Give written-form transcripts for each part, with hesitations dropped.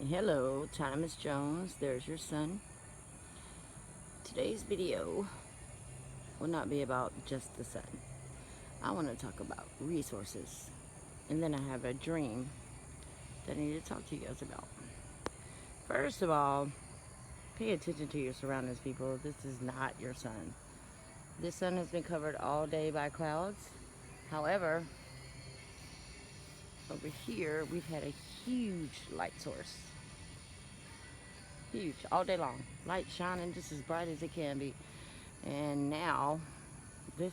Hello, Thomas Jones. There's your son. Today's video will not be about just the sun. I want to talk about resources. And then I have a dream that I need to talk to you guys about. First of all, pay attention to your surroundings, people. This is not your sun. This sun has been covered all day by clouds. However, over here, we've had a huge light source. Huge, all day long. Light shining just as bright as it can be. And now, this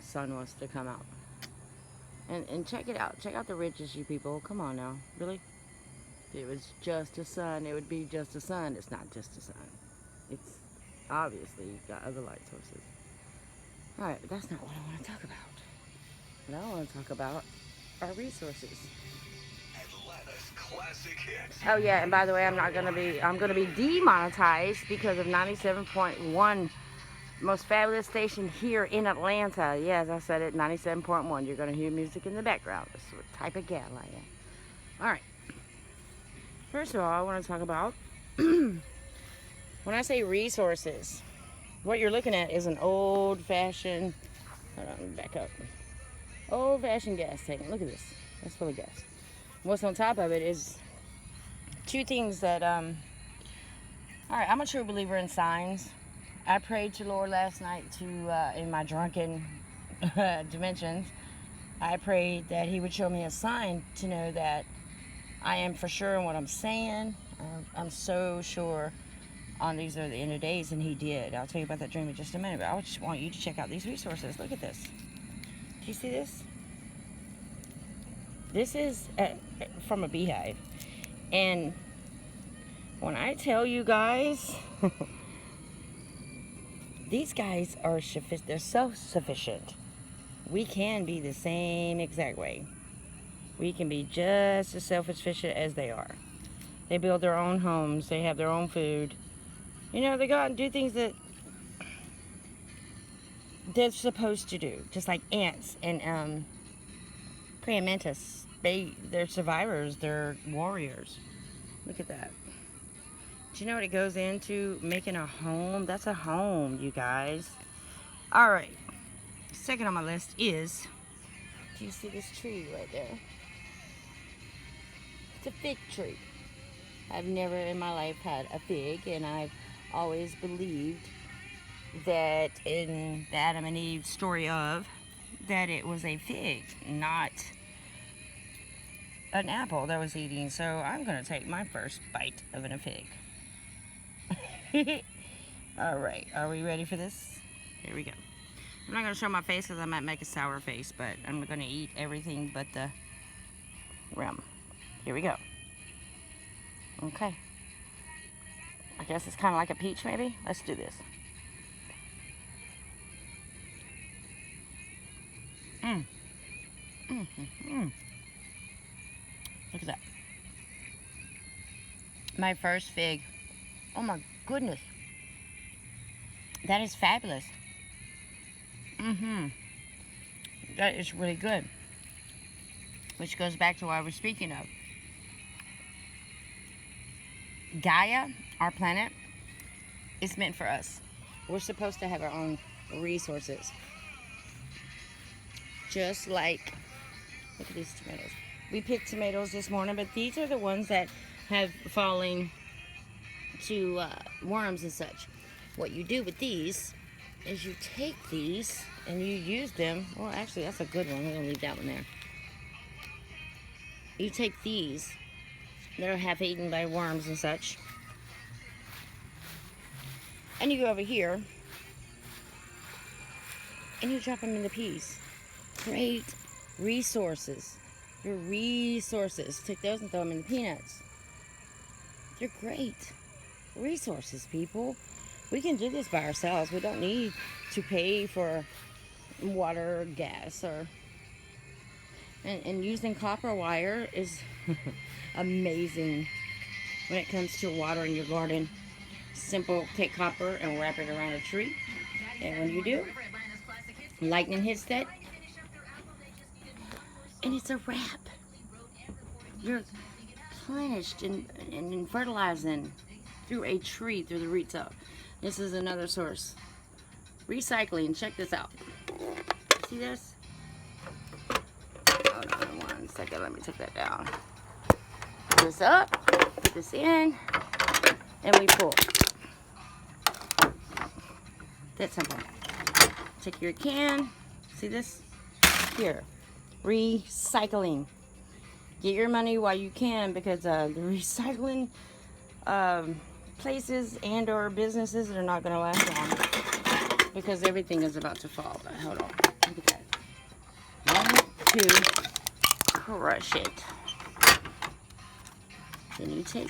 sun wants to come out. And check it out. Check out the ridges, you people. Come on now. Really? If it was just a sun, it would be just a sun. It's not just a sun. It's obviously got other light sources. Alright, but that's not what I want to talk about. What I want to talk about are resources. Atlanta's classic hits. Oh yeah, and by the way, I'm gonna be demonetized because of 97.1, most fabulous station here in Atlanta. Yes, I said it, 97.1. You're gonna hear music in the background. That's what type of gal I am. All right. First of all, I want to talk about when I say resources, what you're looking at is an old-fashioned. Hold on, back up. Old-fashioned gas tank. Look at this. That's full of gas. What's on top of it is two things that all right, I'm a true believer in signs. I prayed to Lord last night to in my drunken dimensions. I prayed that he would show me a sign to know that I am for sure in what I'm saying. I'm so sure on these are the end of days, and he did. I'll tell you about that dream in just a minute, but I just want you to check out these resources. Look at this. Do you see this? This is from a beehive. And when I tell you guys, these guys are they're self-sufficient. We can be the same exact way. We can be just as self-sufficient as they are. They build their own homes. They have their own food. You know, they go out and do things that they're supposed to do. Just like ants and praying mantis. They're survivors. They're warriors. Look at that. Do you know what it goes into making a home? That's a home, you guys. All right. Second on my list is, do you see this tree right there? It's a fig tree. I've never in my life had a fig, and I've always believed that in the Adam and Eve story of, that it was a fig, not an apple that was eating. So I'm going to take my first bite of a fig. All right, are we ready for this? Here we go. I'm not going to show my face because I might make a sour face, but I'm going to eat everything but the rim. Here we go. Okay. I guess it's kind of like a peach, maybe. Let's do this. Look at that. My first fig. Oh my goodness. That is fabulous. That is really good. Which goes back to what I was speaking of. Gaia, our planet, is meant for us. We're supposed to have our own resources. Just like, look at these tomatoes. We picked tomatoes this morning, but these are the ones that have fallen to worms and such. What you do with these is you take these and you use them. Well, actually, that's a good one. We're going to leave that one there. You take these that are half eaten by worms and such, and you go over here and you drop them in the peas. Great resources. Your resources. Take those and throw them in the peanuts. They're great resources, people. We can do this by ourselves. We don't need to pay for water or gas or and using copper wire is amazing when it comes to watering your garden. Simple, take copper and wrap it around a tree, and when you do, lightning hits that and it's a wrap. Your replenished and fertilizing through a tree, through the roots up. This is another source. Recycling, check this out. See this? Hold on 1 second, let me take that down. Put this up, put this in, and we pull. That's simple. Take your can, see this? Here, recycling. Get your money while you can, because the recycling places and or businesses are not going to last long, because everything is about to fall. But hold on, look at that. 1, 2, crush it. Then you take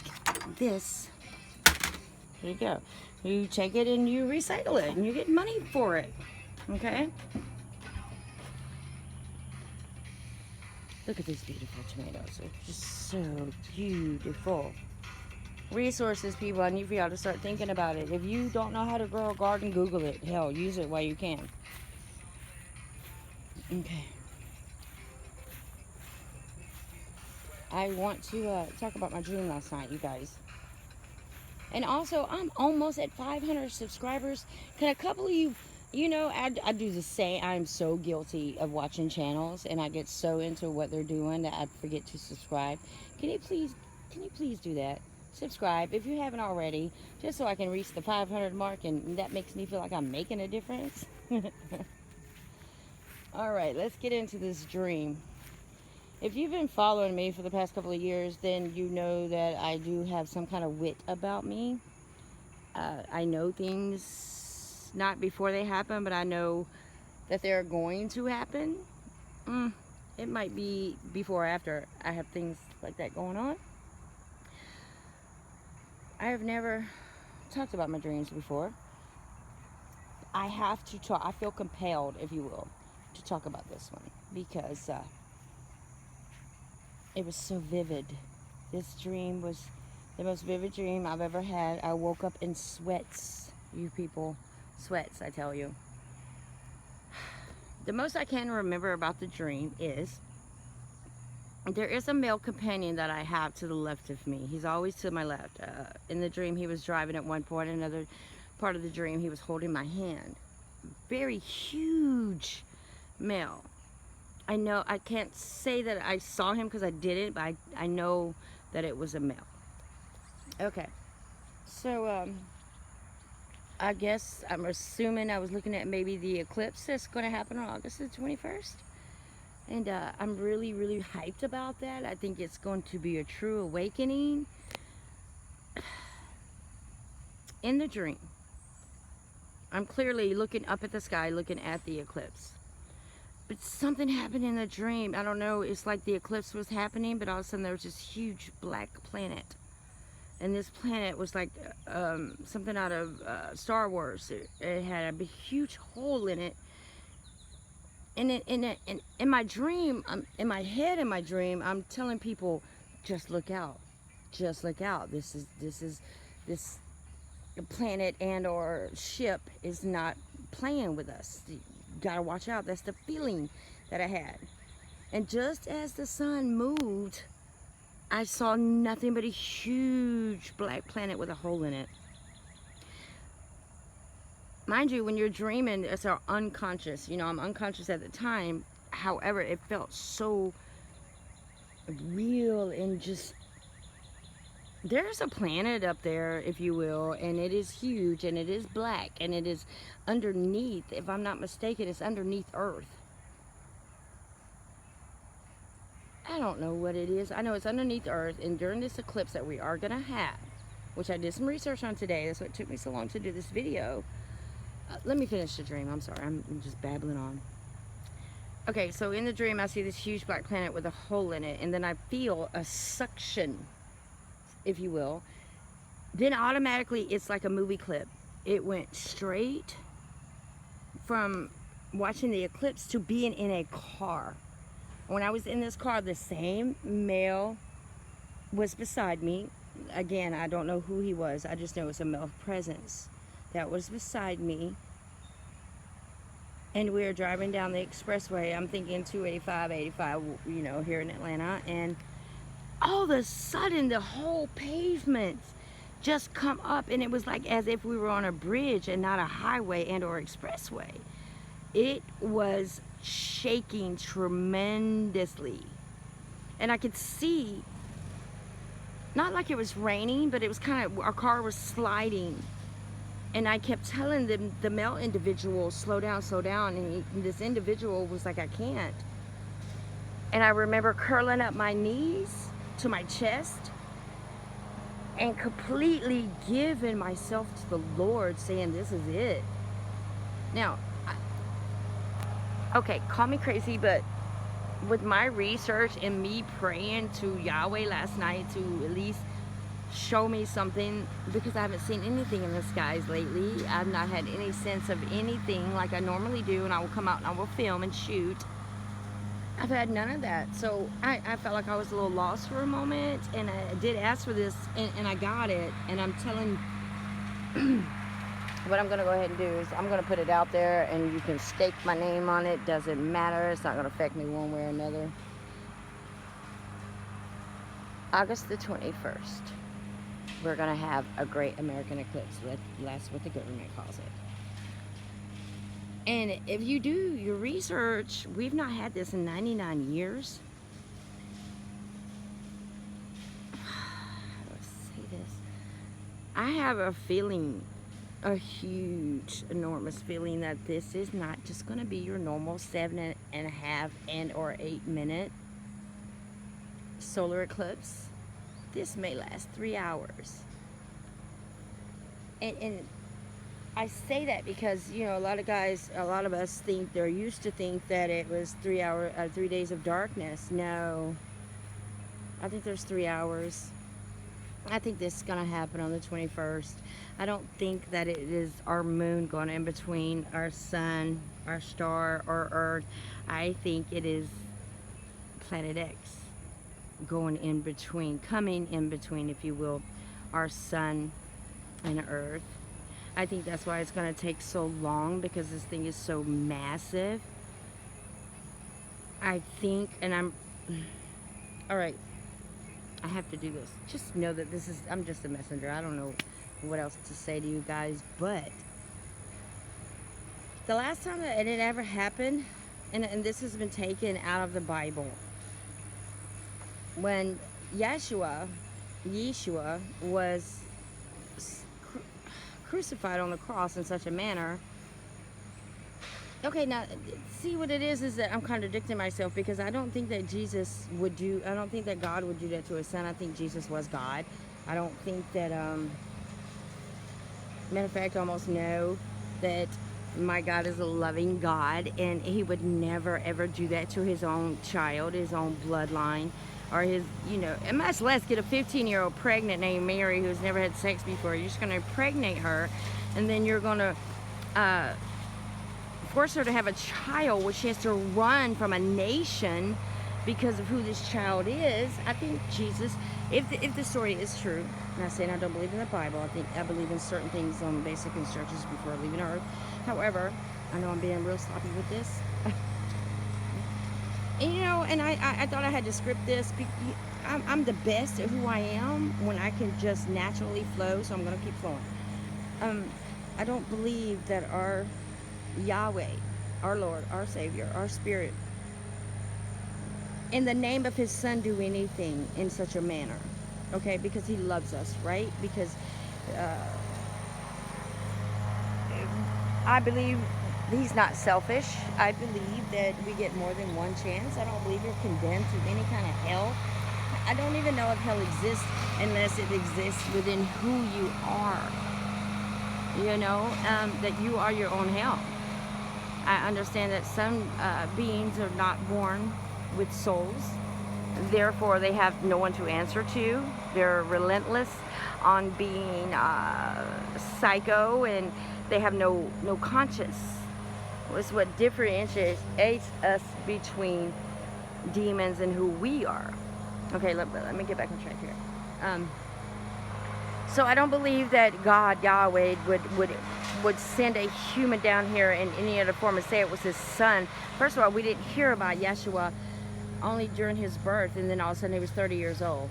this. Here you go. You take it and you recycle it, and you get money for it. Okay. Look at these beautiful tomatoes. They're just so beautiful. Resources, people. I need for y'all to start thinking about it. If you don't know how to grow a garden, Google it. Hell, use it while you can. Okay. I want to talk about my dream last night, you guys. And also, I'm almost at 500 subscribers. Can a couple of you... You know, I do the same. I'm so guilty of watching channels, and I get so into what they're doing that I forget to subscribe. Can you please do that? Subscribe if you haven't already, just so I can reach the 500 mark, and that makes me feel like I'm making a difference. All right, let's get into this dream. If you've been following me for the past couple of years, then you know that I do have some kind of wit about me. I know things not before they happen, but I know that they're going to happen. It might be before or after I have things like that going on. I have never talked about my dreams before. I have to talk. I feel compelled, if you will, to talk about this one, because it was so vivid. This dream was the most vivid dream I've ever had. I woke up in sweats, you people. Sweats, I tell you. The most I can remember about the dream is there is a male companion that I have to the left of me. He's always to my left. In the dream, he was driving at one point. Another part of the dream, he was holding my hand. Very huge male. I know, I can't say that I saw him because I didn't, but I know that it was a male. Okay. So, I guess I'm assuming I was looking at maybe the eclipse that's going to happen on August the 21st. And I'm really, really hyped about that. I think it's going to be a true awakening. In the dream, I'm clearly looking up at the sky, looking at the eclipse. But something happened in the dream. I don't know, it's like the eclipse was happening, but all of a sudden there was this huge black planet. And this planet was like something out of Star Wars. It had a big, huge hole in it. And in my dream, in my head, in my dream, I'm telling people, just look out, just look out. This planet and or ship is not playing with us. You gotta watch out. That's the feeling that I had. And just as the sun moved, I saw nothing but a huge black planet with a hole in it. Mind you, when you're dreaming, it's our unconscious. You know, I'm unconscious at the time. However, it felt so real and just... There's a planet up there, if you will, and it is huge, and it is black, and it is underneath, if I'm not mistaken, it's underneath Earth. I don't know what it is. I know it's underneath Earth, and during this eclipse that we are going to have, which I did some research on today, that's what took me so long to do this video. Let me finish the dream. I'm sorry, I'm just babbling on. Okay, so in the dream, I see this huge black planet with a hole in it, and then I feel a suction, if you will. Then automatically, it's like a movie clip. It went straight from watching the eclipse to being in a car. When I was in this car, the same male was beside me. Again, I don't know who he was. I just know it was a male presence that was beside me. And we were driving down the expressway. I'm thinking 285, 85, you know, here in Atlanta. And all of a sudden the whole pavement just come up, and it was like as if we were on a bridge and not a highway and or expressway. It was shaking tremendously, and I could see, not like it was raining, but it was kind of, our car was sliding, and I kept telling the male individual, slow down, and this individual was like, I can't. And I remember curling up my knees to my chest and completely giving myself to the Lord, saying, this is it. Now, okay, call me crazy, but with my research and me praying to Yahweh last night to at least show me something, because I haven't seen anything in the skies lately. I've not had any sense of anything like I normally do, and I will come out and I will film and shoot. I've had none of that. So I felt like I was a little lost for a moment, and I did ask for this, and I got it. And I'm telling what I'm going to go ahead and do is I'm going to put it out there, and you can stake my name on it. Doesn't matter. It's not going to affect me one way or another. August the 21st, we're going to have a great American eclipse. That's what the government calls it. And if you do your research, we've not had this in 99 years. How do I say this? I have a feeling, a huge, enormous feeling, that this is not just going to be your normal 7.5 and or 8 minute solar eclipse. This may last 3 hours. And I say that because, you know, a lot of us think, they're used to think that it was 3 days of darkness. No, I think there's 3 hours. I think this is going to happen on the 21st. I don't think that it is our moon going in between our sun, our star, or Earth. I think it is Planet X going in between, coming in between, if you will, our sun and Earth. I think that's why it's going to take so long, because this thing is so massive. I think, and all right, I have to do this. Just know that I'm just a messenger. I don't know what else to say to you guys, but the last time that it ever happened, and this has been taken out of the Bible, when Yeshua was crucified on the cross in such a manner. Okay, now see what it is that I'm contradicting myself, because I don't think that I don't think that God would do that to his son. I think Jesus was God. I don't think that, matter of fact, I almost know that my God is a loving God, and he would never ever do that to his own child, his own bloodline, or his, you know, and much less get a 15-year-old pregnant named Mary who's never had sex before. You're just going to impregnate her, and then you're going to force her to have a child, which she has to run from a nation because of who this child is. I think Jesus, if the story is true, I'm not saying I don't believe in the Bible. I believe in certain things on basic instructions before leaving Earth. However, I know I'm being real sloppy with this. And, you know, and I thought I had to script this. I'm the best at who I am when I can just naturally flow, so I'm going to keep flowing. I don't believe that our Yahweh, our Lord, our Savior, our Spirit, in the name of his son, do anything in such a manner. Okay, because he loves us, right? Because I believe he's not selfish. I believe that we get more than one chance. I don't believe you're condemned to any kind of hell. I don't even know if hell exists unless it exists within who you are. You know, that you are your own hell. I understand that some beings are not born with souls. Therefore, they have no one to answer to. They're relentless on being psycho, and they have no conscience. It's what differentiates us between demons and who we are. Okay, let me get back on track here. So I don't believe that God, Yahweh, would send a human down here in any other form and say it was his son. First of all, we didn't hear about Yeshua only during his birth, and then all of a sudden he was 30 years old.